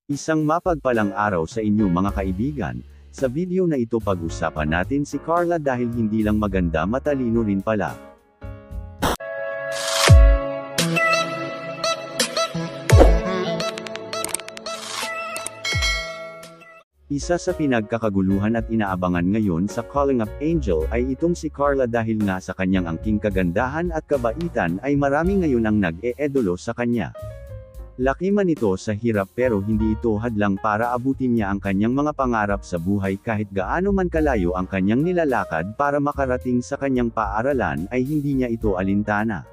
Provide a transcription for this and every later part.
Isang mapagpalang araw sa inyo mga kaibigan. Sa video na ito pag-usapan natin si Carla dahil hindi lang maganda, matalino rin pala. Isa sa pinagkakaguluhan at inaabangan ngayon sa Calling Up Angel ay itong si Carla dahil nga sa kanyang angking kagandahan at kabaitan ay marami ngayon ang nag-e-edolo sa kanya. Laki man ito sa hirap pero hindi ito hadlang para abutin niya ang kanyang mga pangarap sa buhay kahit gaano man kalayo ang kanyang nilalakad para makarating sa kanyang paaralan ay hindi niya ito alintana.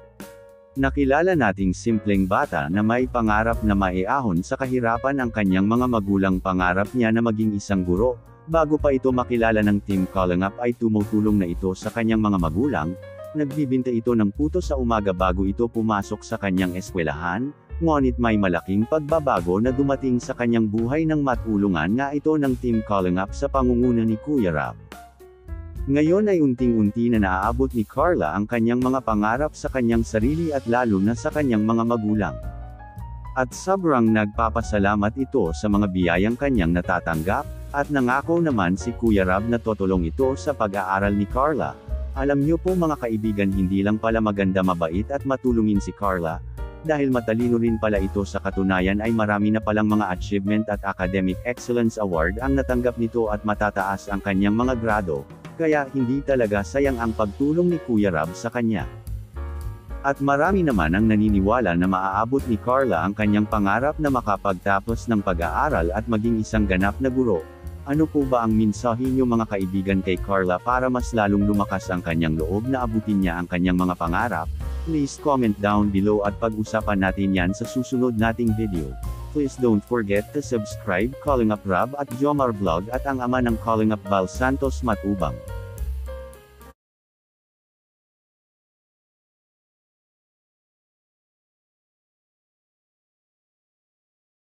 Nakilala nating simpleng bata na may pangarap na maiahon sa kahirapan ang kanyang mga magulang. Pangarap niya na maging isang guro. Bago pa ito makilala ng Team Calling Up ay tumutulong na ito sa kanyang mga magulang. Nagbibinta ito ng puto sa umaga bago ito pumasok sa kanyang eskwelahan. Ngunit may malaking pagbabago na dumating sa kanyang buhay nang matulungan nga ito ng Team Calling Up sa pangunguna ni Kuya Rob. Ngayon ay unting-unti na naaabot ni Carla ang kanyang mga pangarap sa kanyang sarili at lalo na sa kanyang mga magulang. At sobrang nagpapasalamat ito sa mga biyayang kanyang natatanggap, at nangako naman si Kuya Rob na tutulong ito sa pag-aaral ni Carla. Alam niyo po mga kaibigan, hindi lang pala maganda, mabait at matulungin si Carla, dahil matalino rin pala ito. Sa katunayan ay marami na palang mga achievement at academic excellence award ang natanggap nito at matataas ang kanyang mga grado. Kaya hindi talaga sayang ang pagtulong ni Kuya Rob sa kanya. At marami naman ang naniniwala na maaabot ni Carla ang kanyang pangarap na makapagtapos ng pag-aaral at maging isang ganap na guro. Ano po ba ang mensahe niyo mga kaibigan kay Carla para mas lalong lumakas ang kanyang loob na abutin niya ang kanyang mga pangarap? Please comment down below at pag-usapan natin yan sa susunod nating video. Please don't forget to subscribe Calling Up Rob at Jomar Vlog at ang ama ng Calling Up Val Santos Matubang.